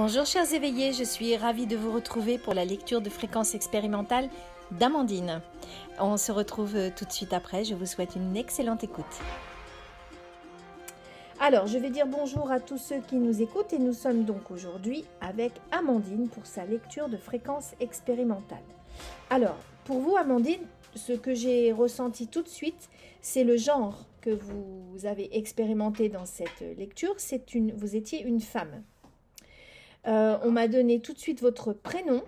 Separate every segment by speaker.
Speaker 1: Bonjour chers éveillés, je suis ravie de vous retrouver pour la lecture de fréquences expérimentales d'Amandine. On se retrouve tout de suite après, je vous souhaite une excellente écoute. Alors, je vais dire bonjour à tous ceux qui nous écoutent et nous sommes donc aujourd'hui avec Amandine pour sa lecture de fréquences expérimentales. Alors, pour vous Amandine, ce que j'ai ressenti tout de suite, c'est le genre que vous avez expérimenté dans cette lecture, vous étiez une femme. On m'a donné tout de suite votre prénom.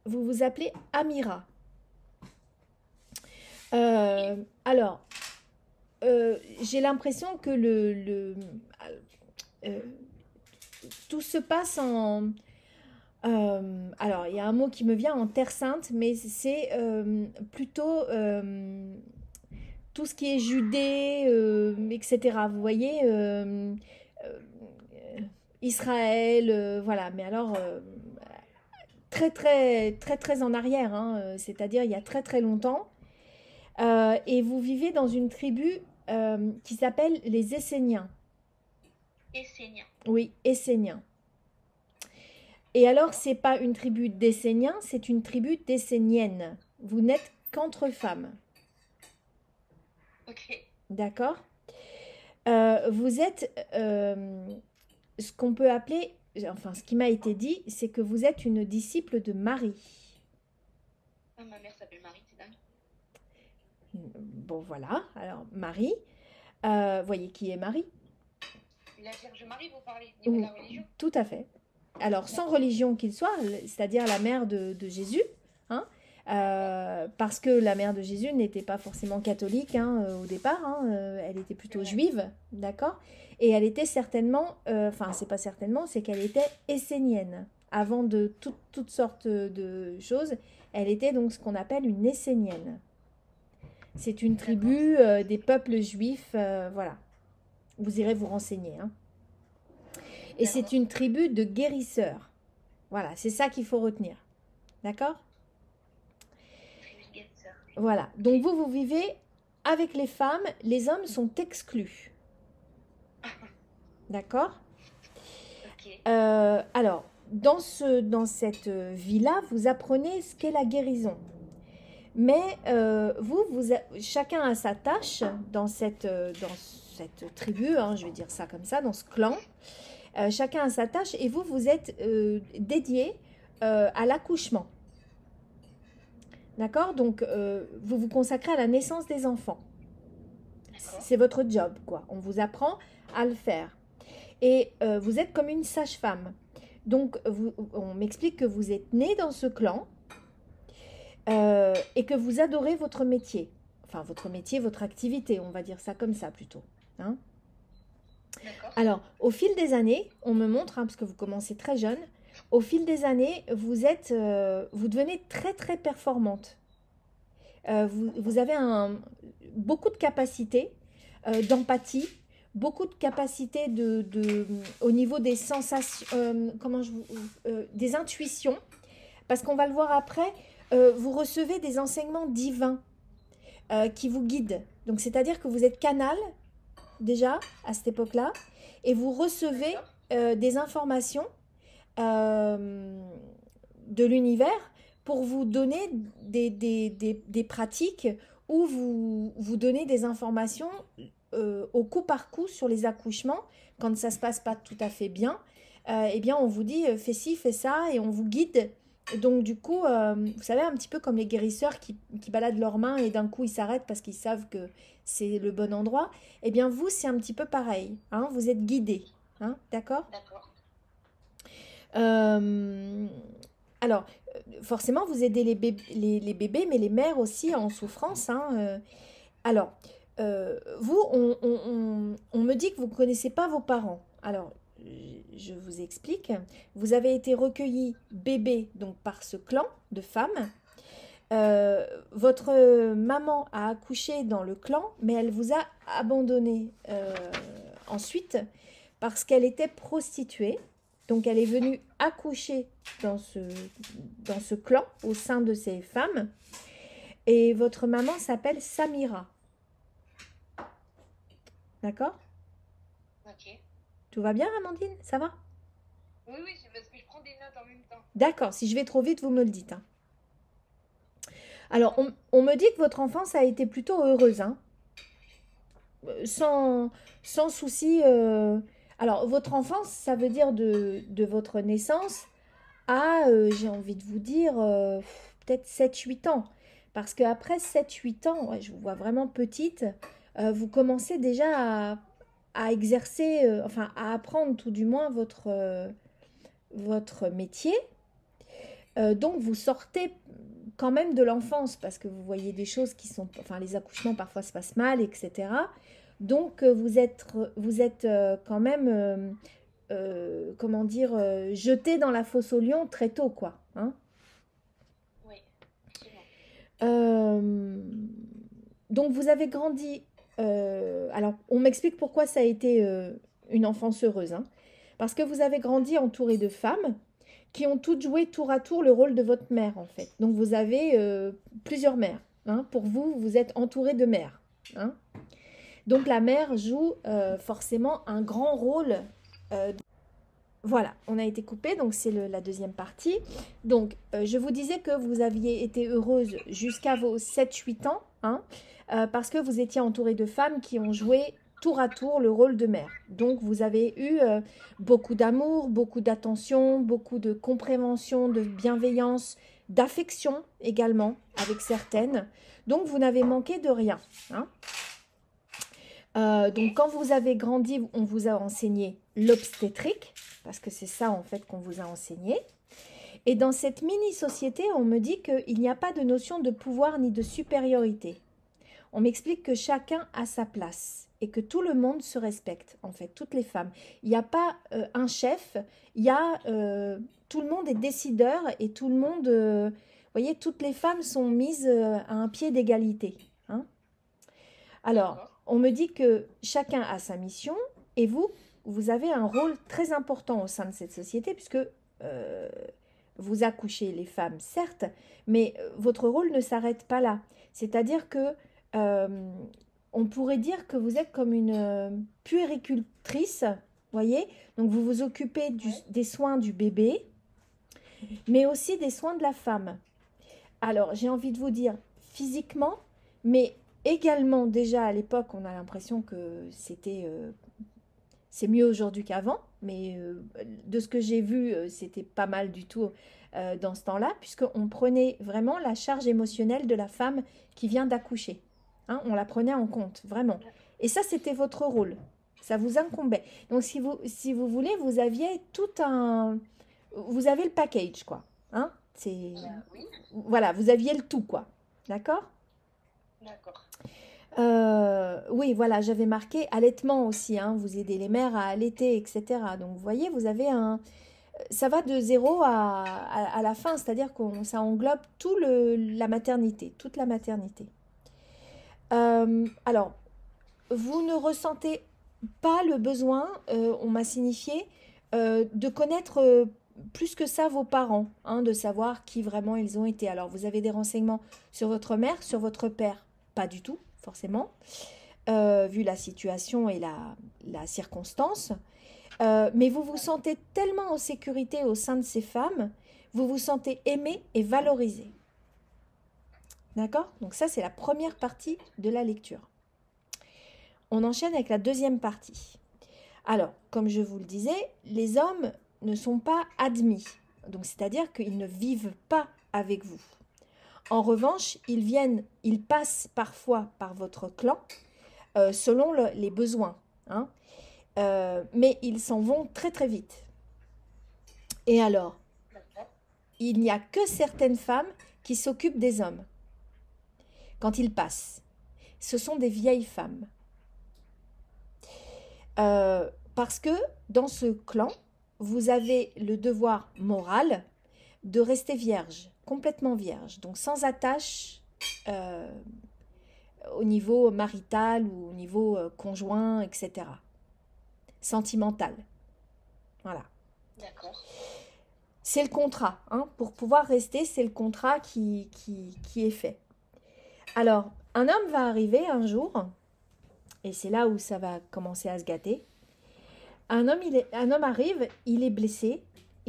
Speaker 1: Vous vous appelez Amira. Alors, j'ai l'impression que tout se passe en... alors, il y a un mot qui me vient en Terre Sainte, mais c'est plutôt tout ce qui est Judée, etc. Vous voyez Israël, voilà, mais alors très en arrière, hein, c'est-à-dire il y a très longtemps. Et vous vivez dans une tribu qui s'appelle les Esséniens.
Speaker 2: Esséniens.
Speaker 1: Oui, Esséniens. Et alors, c'est pas une tribu d'Esséniens, c'est une tribu d'Esséniennes. Vous n'êtes qu'entre femmes.
Speaker 2: Ok.
Speaker 1: D'accord. Vous êtes ce qu'on peut appeler, enfin ce qui m'a été dit, c'est que vous êtes une disciple de Marie.
Speaker 2: Ah, ma mère s'appelle Marie, c'est dingue.
Speaker 1: Bon voilà, alors Marie, voyez qui est Marie?
Speaker 2: La Vierge Marie, vous parlez au niveau de la religion?
Speaker 1: Tout à fait. Alors sans religion qu'il soit, c'est-à-dire la mère de Jésus, hein, parce que la mère de Jésus n'était pas forcément catholique au départ, elle était plutôt juive, d'accord? Et elle était certainement, enfin c'est pas certainement, c'est qu'elle était essénienne. Avant de toutes sortes de choses, elle était donc ce qu'on appelle une essénienne. C'est une tribu des peuples juifs, voilà. Vous irez vous renseigner, hein. Et c'est une tribu de guérisseurs. Voilà, c'est ça qu'il faut retenir. D'accord? Voilà. Donc vous vivez avec les femmes, les hommes sont exclus. D'accord?
Speaker 2: Ok.
Speaker 1: Alors, dans cette vie-là, vous apprenez ce qu'est la guérison. Mais chacun a sa tâche dans cette tribu, hein, je vais dire ça comme ça, dans ce clan. Chacun a sa tâche et vous êtes dédié à l'accouchement. D'accord? Donc, vous vous consacrez à la naissance des enfants. C'est votre job, quoi. On vous apprend à le faire. Et vous êtes comme une sage-femme. Donc, on m'explique que vous êtes né dans ce clan et que vous adorez votre métier. Enfin, votre métier, votre activité, on va dire ça comme ça plutôt. Hein? Alors, au fil des années, on me montre, parce que vous commencez très jeune, au fil des années, vous devenez très performante. Vous avez beaucoup de capacités d'empathie, beaucoup de capacités au niveau des sensations, des intuitions, parce qu'on va le voir après, vous recevez des enseignements divins qui vous guident. Donc, c'est-à-dire que vous êtes canal, déjà, à cette époque-là, et vous recevez des informations de l'univers pour vous donner des pratiques où vous donnez des informations au coup par coup sur les accouchements. Quand ça ne se passe pas tout à fait bien, eh bien, on vous dit fais ci, fais ça, et on vous guide. Donc, du coup, vous savez, un petit peu comme les guérisseurs qui baladent leurs mains et d'un coup, ils s'arrêtent parce qu'ils savent que c'est le bon endroit. Eh bien, vous, c'est un petit peu pareil. Hein, vous êtes guidés. Hein, d'accord?
Speaker 2: D'accord.
Speaker 1: Alors, forcément, vous aidez les bébés, mais les mères aussi en souffrance. Hein, alors, vous, on me dit que vous ne connaissez pas vos parents. Alors, je vous explique. Vous avez été recueilli bébé donc par ce clan de femmes. Votre maman a accouché dans le clan, mais elle vous a abandonné ensuite parce qu'elle était prostituée. Donc, elle est venue accoucher dans ce clan, au sein de ces femmes. Et votre maman s'appelle Samira. D'accord?
Speaker 2: Ok.
Speaker 1: Tout va bien, Amandine? Ça va?
Speaker 2: Oui, oui, c'est parce que je prends des notes en même temps.
Speaker 1: D'accord, si je vais trop vite, vous me le dites, hein. Alors, on me dit que votre enfance a été plutôt heureuse, hein, sans, sans souci. Alors, votre enfance, ça veut dire de votre naissance à, j'ai envie de vous dire, peut-être 7 8 ans. Parce qu'après 7 8 ans, ouais, je vous vois vraiment petite, vous commencez déjà à exercer, enfin à apprendre tout du moins votre métier. Donc vous sortez quand même de l'enfance parce que vous voyez des choses qui sont, enfin les accouchements parfois se passent mal, etc. Donc vous êtes quand même, comment dire, jeté dans la fosse au lion très tôt, quoi. Hein.
Speaker 2: Oui, effectivement.
Speaker 1: Euh, donc vous avez grandi. Alors on m'explique pourquoi ça a été une enfance heureuse. Hein. Parce que vous avez grandi entouré de femmes qui ont toutes joué tour à tour le rôle de votre mère en fait. Donc vous avez plusieurs mères. Hein. Pour vous, vous êtes entouré de mères. Hein. Donc la mère joue forcément un grand rôle. euh, voilà, on a été coupé, donc c'est la deuxième partie. Donc je vous disais que vous aviez été heureuse jusqu'à vos 7 8 ans, hein, parce que vous étiez entourée de femmes qui ont joué tour à tour le rôle de mère. Donc vous avez eu beaucoup d'amour, beaucoup d'attention, beaucoup de compréhension, de bienveillance, d'affection également avec certaines. Donc vous n'avez manqué de rien. Hein. Donc quand vous avez grandi, on vous a enseigné l'obstétrique, parce que c'est ça en fait qu'on vous a enseigné. Et dans cette mini-société, on me dit qu'il n'y a pas de notion de pouvoir ni de supériorité. On m'explique que chacun a sa place et que tout le monde se respecte, en fait, toutes les femmes. Il n'y a pas un chef, il y a tout le monde est décideur et tout le monde, vous voyez, toutes les femmes sont mises à un pied d'égalité. Hein. Alors,
Speaker 2: D'accord.
Speaker 1: on me dit que chacun a sa mission et vous avez un rôle très important au sein de cette société puisque euh, vous accouchez les femmes, certes, mais votre rôle ne s'arrête pas là. C'est-à-dire que euh, on pourrait dire que vous êtes comme une puéricultrice, voyez? Donc vous vous occupez
Speaker 2: Ouais.
Speaker 1: des soins du bébé, mais aussi des soins de la femme. Alors, j'ai envie de vous dire physiquement, mais également déjà à l'époque, on a l'impression que c'est mieux aujourd'hui qu'avant, mais de ce que j'ai vu, c'était pas mal du tout dans ce temps-là, puisqu'on prenait vraiment la charge émotionnelle de la femme qui vient d'accoucher. Hein, on la prenait en compte, vraiment. Et ça, c'était votre rôle. Ça vous incombait. Donc, si vous voulez, vous aviez tout un... Vous avez le package, quoi. Hein, c'est...
Speaker 2: Oui,
Speaker 1: Voilà, vous aviez le tout, quoi. D'accord?
Speaker 2: d'accord.
Speaker 1: Oui, voilà, j'avais marqué allaitement aussi, hein, vous aidez les mères à allaiter, etc. Donc, vous voyez, vous avez un... Ça va de zéro à la fin, c'est-à-dire que ça englobe la maternité, toute la maternité. Alors, vous ne ressentez pas le besoin, on m'a signifié, de connaître plus que ça vos parents, hein, de savoir qui vraiment ils ont été. Alors, vous avez des renseignements sur votre mère, sur votre père, pas du tout, forcément, vu la situation et la circonstance. Mais vous vous sentez tellement en sécurité au sein de ces femmes, vous vous sentez aimé et valorisé. D'accord? Donc ça, c'est la première partie de la lecture. On enchaîne avec la deuxième partie. Alors, comme je vous le disais, les hommes ne sont pas admis. Donc, c'est-à-dire qu'ils ne vivent pas avec vous. En revanche, ils passent parfois par votre clan selon les besoins. Hein. Mais ils s'en vont très très vite. Et alors,
Speaker 2: D'accord.
Speaker 1: il n'y a que certaines femmes qui s'occupent des hommes quand ils passent. Ce sont des vieilles femmes. Parce que dans ce clan, vous avez le devoir moral de rester vierge, complètement vierge, donc sans attache euh, au niveau marital ou au niveau conjoint, etc. Sentimental. Voilà.
Speaker 2: D'accord.
Speaker 1: C'est le contrat. Hein. Pour pouvoir rester, c'est le contrat qui est fait. Alors, un homme va arriver un jour, et c'est là où ça va commencer à se gâter. Un homme arrive, il est blessé,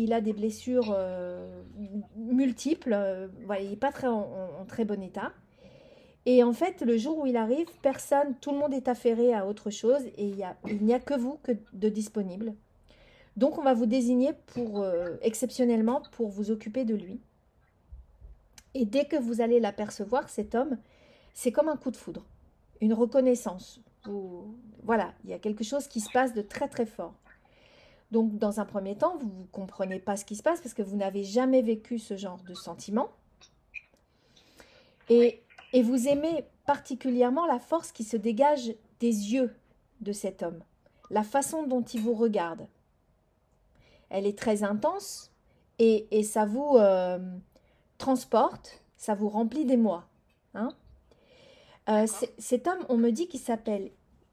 Speaker 1: il a des blessures multiples. Voilà, il n'est pas en très bon état. Et en fait, le jour où il arrive, tout le monde est affairé à autre chose et il n'y a que vous de disponible. Donc, on va vous désigner exceptionnellement pour vous occuper de lui. Et dès que vous allez l'apercevoir, cet homme, c'est comme un coup de foudre, une reconnaissance. Voilà, il y a quelque chose qui se passe de très très fort. Donc, dans un premier temps, vous ne comprenez pas ce qui se passe parce que vous n'avez jamais vécu ce genre de sentiment. Et vous aimez particulièrement la force qui se dégage des yeux de cet homme, la façon dont il vous regarde. Elle est très intense et ça vous transporte, ça vous remplit d'émoi. Hein. Cet homme, on me dit qu'il s'appelle...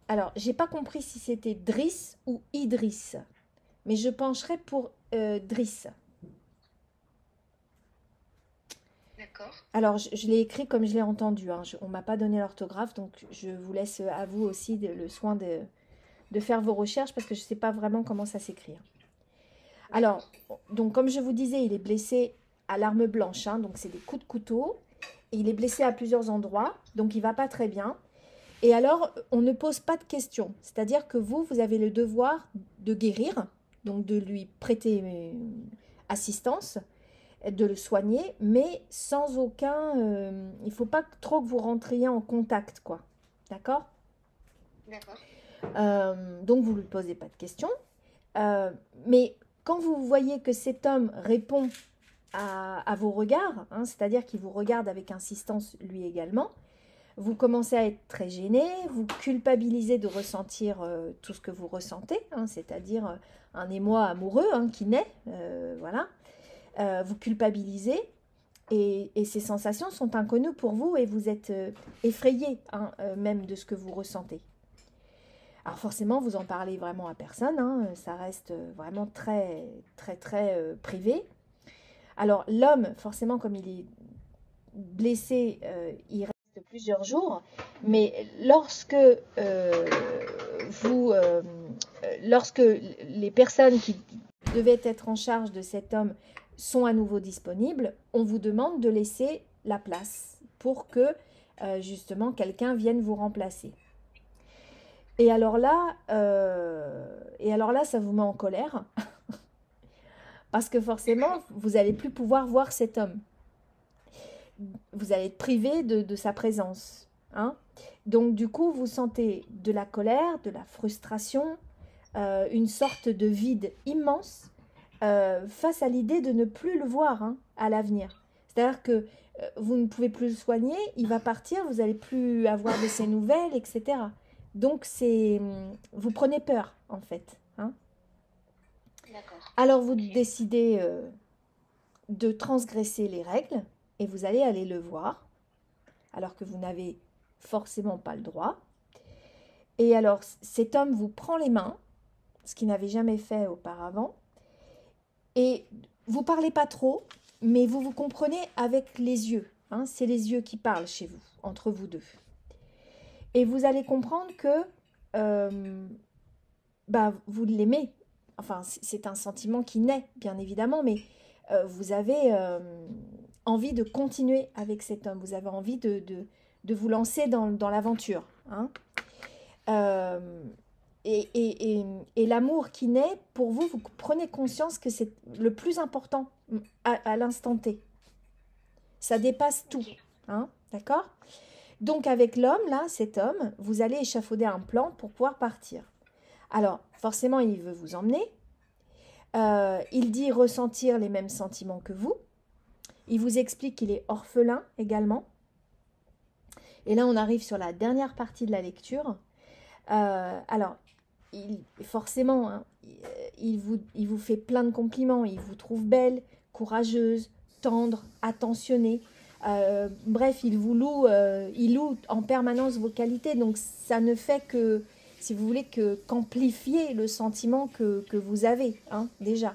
Speaker 1: Alors, j'ai pas compris si c'était Driss ou Idriss, mais je pencherais pour Driss.
Speaker 2: D'accord.
Speaker 1: Alors, je l'ai écrit comme je l'ai entendu. Hein. On ne m'a pas donné l'orthographe, donc je vous laisse à vous aussi le soin de faire vos recherches parce que je ne sais pas vraiment comment ça s'écrit. Alors, donc comme je vous disais, il est blessé à l'arme blanche, hein, donc c'est des coups de couteau. Et il est blessé à plusieurs endroits, donc il ne va pas très bien. Et alors, on ne pose pas de questions. C'est-à-dire que vous avez le devoir de guérir, donc de lui prêter assistance, de le soigner, mais sans aucun... il ne faut pas trop que vous rentriez en contact, quoi. D'accord ?
Speaker 2: D'accord.
Speaker 1: Donc, vous ne lui posez pas de questions. Mais quand vous voyez que cet homme répond à vos regards, hein, c'est-à-dire qu'il vous regarde avec insistance lui également, vous commencez à être très gêné, vous culpabilisez de ressentir tout ce que vous ressentez, hein, c'est-à-dire un émoi amoureux hein, qui naît, voilà. Vous culpabilisez et ces sensations sont inconnues pour vous et vous êtes effrayé hein, même de ce que vous ressentez. Alors forcément, vous en parlez vraiment à personne, hein, ça reste vraiment très, très, très privé. Alors l'homme, forcément, comme il est blessé, il reste plusieurs jours, mais lorsque les personnes qui devaient être en charge de cet homme sont à nouveau disponibles, on vous demande de laisser la place pour que justement quelqu'un vienne vous remplacer. Et alors là, ça vous met en colère parce que forcément, vous n'allez plus pouvoir voir cet homme. Vous allez être privé de sa présence. Hein. Donc du coup, vous sentez de la colère, de la frustration, une sorte de vide immense face à l'idée de ne plus le voir hein, à l'avenir. C'est-à-dire que vous ne pouvez plus le soigner, il va partir, vous n'allez plus avoir de ses nouvelles, etc. Donc vous prenez peur en fait. Hein. Alors vous décidez de transgresser les règles et vous allez aller le voir alors que vous n'avez forcément pas le droit. Et alors cet homme vous prend les mains, ce qu'il n'avait jamais fait auparavant. Et vous parlez pas trop, mais vous comprenez avec les yeux. Hein, c'est les yeux qui parlent chez vous, entre vous deux. Et vous allez comprendre que vous l'aimez. Enfin, c'est un sentiment qui naît, bien évidemment, mais vous avez envie de continuer avec cet homme. Vous avez envie de vous lancer dans l'aventure. Hein. Et l'amour qui naît, pour vous, vous prenez conscience que c'est le plus important à l'instant T. Ça dépasse tout. Hein, d'accord ? Donc avec l'homme, là, cet homme, vous allez échafauder un plan pour pouvoir partir. Alors, forcément, il veut vous emmener. Il dit ressentir les mêmes sentiments que vous. Il vous explique qu'il est orphelin également. Et là, on arrive sur la dernière partie de la lecture. Alors, forcément, hein, il vous fait plein de compliments. Il vous trouve belle, courageuse, tendre, attentionnée. Bref, il loue en permanence vos qualités. Donc, ça ne fait que, si vous voulez, qu'amplifier le sentiment que vous avez, hein, déjà.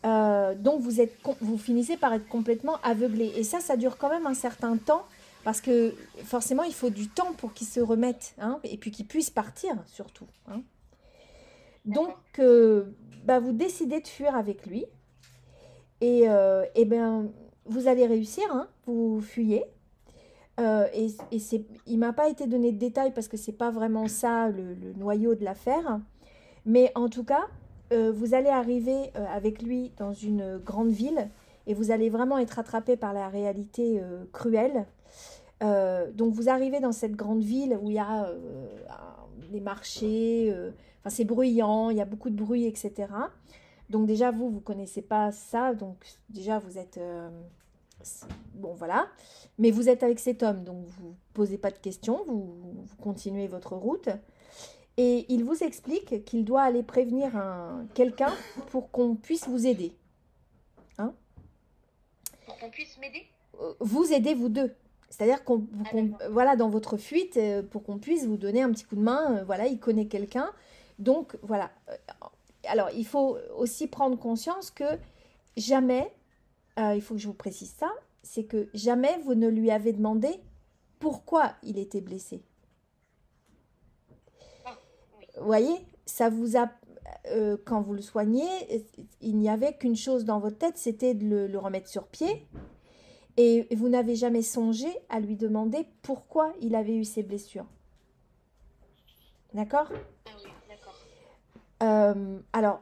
Speaker 1: Donc, vous finissez par être complètement aveuglé. Et ça dure quand même un certain temps. Parce que forcément, il faut du temps pour qu'ils se remettent, hein, et puis qu'ils puissent partir, surtout. Hein. Donc, bah, vous décidez de fuir avec lui. Et ben, vous allez réussir, hein, vous fuyez. Il m'a pas été donné de détails parce que c'est pas vraiment ça le noyau de l'affaire. Mais en tout cas, vous allez arriver avec lui dans une grande ville et vous allez vraiment être attrapé par la réalité cruelle. Donc vous arrivez dans cette grande ville où il y a des marchés, enfin c'est bruyant, il y a beaucoup de bruit, etc. Donc déjà vous connaissez pas ça, donc déjà vous êtes bon voilà, mais vous êtes avec cet homme, donc vous posez pas de questions, vous continuez votre route. Et il vous explique qu'il doit aller prévenir quelqu'un pour qu'on puisse vous aider. Hein?
Speaker 2: Pour qu'on puisse m'aider?
Speaker 1: Vous aider, vous deux. C'est-à-dire voilà, dans votre fuite, pour qu'on puisse vous donner un petit coup de main, voilà, il connaît quelqu'un. Donc, voilà. Alors, il faut aussi prendre conscience que jamais, il faut que je vous précise ça, c'est que jamais vous ne lui avez demandé pourquoi il était blessé. Vous voyez, ça vous a, quand vous le soignez, il n'y avait qu'une chose dans votre tête, c'était de le remettre sur pied. Et vous n'avez jamais songé à lui demander pourquoi il avait eu ces blessures. D'accord?
Speaker 2: Ah oui, d'accord.
Speaker 1: Alors,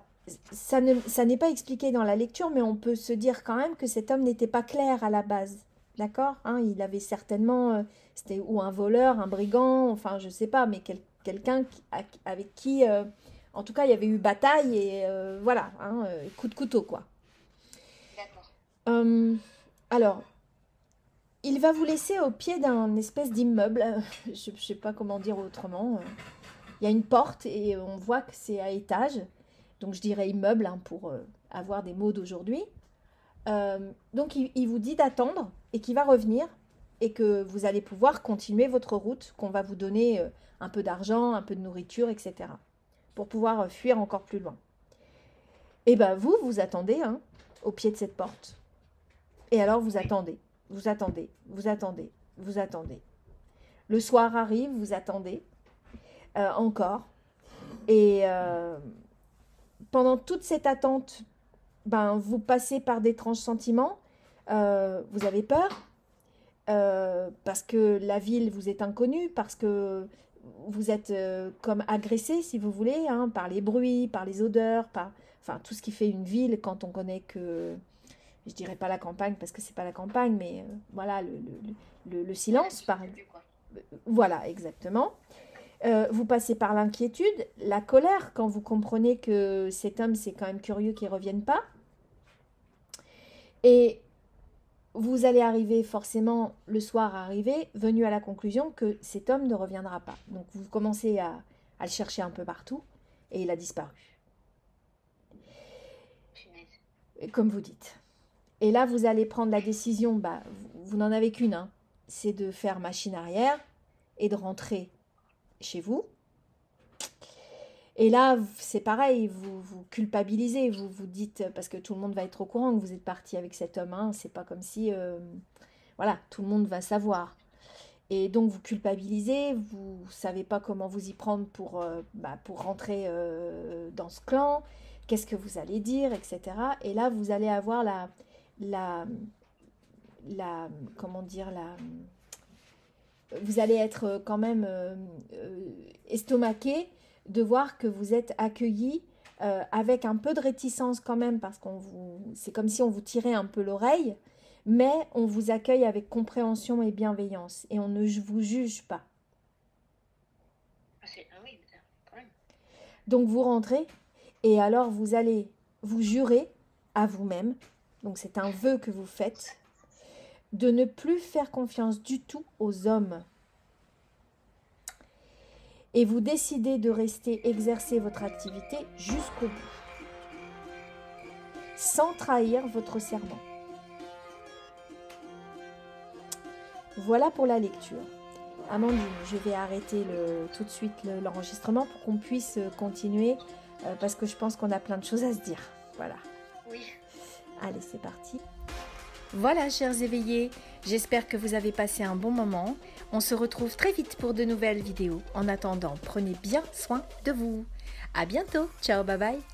Speaker 1: ça n'est pas expliqué dans la lecture, mais on peut se dire quand même que cet homme n'était pas clair à la base. D'accord, hein, il avait certainement, c'était ou un voleur, un brigand, enfin je ne sais pas, mais quelqu'un avec qui, en tout cas, il y avait eu bataille et voilà, hein, coup de couteau, quoi.
Speaker 2: D'accord.
Speaker 1: Alors, il va vous laisser au pied d'un espèce d'immeuble, je ne sais pas comment dire autrement. Il y a une porte et on voit que c'est à étage, donc je dirais immeuble hein, pour avoir des mots d'aujourd'hui. Donc il vous dit d'attendre et qu'il va revenir et que vous allez pouvoir continuer votre route, qu'on va vous donner un peu d'argent, un peu de nourriture, etc. pour pouvoir fuir encore plus loin. Et bien vous attendez hein, au pied de cette porte. Et alors vous attendez, vous attendez, vous attendez, vous attendez. Le soir arrive, vous attendez encore. Et pendant toute cette attente, ben, vous passez par d'étranges sentiments. Vous avez peur parce que la ville vous est inconnue, parce que vous êtes comme agressé, si vous voulez, hein, par les bruits, par les odeurs, enfin tout ce qui fait une ville quand on connaît que, je dirais pas la campagne parce que c'est pas la campagne, mais voilà le silence, voilà exactement. Vous passez par l'inquiétude, la colère quand vous comprenez que cet homme c'est quand même curieux qu'il ne revienne pas. Et vous allez arriver forcément le soir venu à la conclusion que cet homme ne reviendra pas. Donc vous commencez à le chercher un peu partout et il a disparu. Comme vous dites. Et là vous allez prendre la décision, bah, vous n'en avez qu'une, hein, c'est de faire machine arrière et de rentrer chez vous. Et là, c'est pareil, vous culpabilisez, vous dites, parce que tout le monde va être au courant que vous êtes parti avec cet homme, hein, c'est pas comme si, voilà, tout le monde va savoir. Et donc vous culpabilisez, vous savez pas comment vous y prendre pour rentrer dans ce clan, qu'est-ce que vous allez dire, etc. Et là, vous allez avoir comment dire, vous allez être quand même estomaqué de voir que vous êtes accueilli avec un peu de réticence quand même, parce c'est comme si on vous tirait un peu l'oreille, mais on vous accueille avec compréhension et bienveillance, et on ne vous juge pas.
Speaker 2: Oui, quand même.
Speaker 1: Donc vous rentrez, et alors vous allez vous jurer à vous-même, donc c'est un vœu que vous faites, de ne plus faire confiance du tout aux hommes. Et vous décidez de rester exercer votre activité jusqu'au bout, sans trahir votre serment. Voilà pour la lecture. Amandine, je vais arrêter tout de suite l'enregistrement pour qu'on puisse continuer, parce que je pense qu'on a plein de choses à se dire. Voilà.
Speaker 2: Oui.
Speaker 1: Allez, c'est parti. Voilà, chers éveillés, j'espère que vous avez passé un bon moment. On se retrouve très vite pour de nouvelles vidéos. En attendant, prenez bien soin de vous. À bientôt. Ciao, bye bye.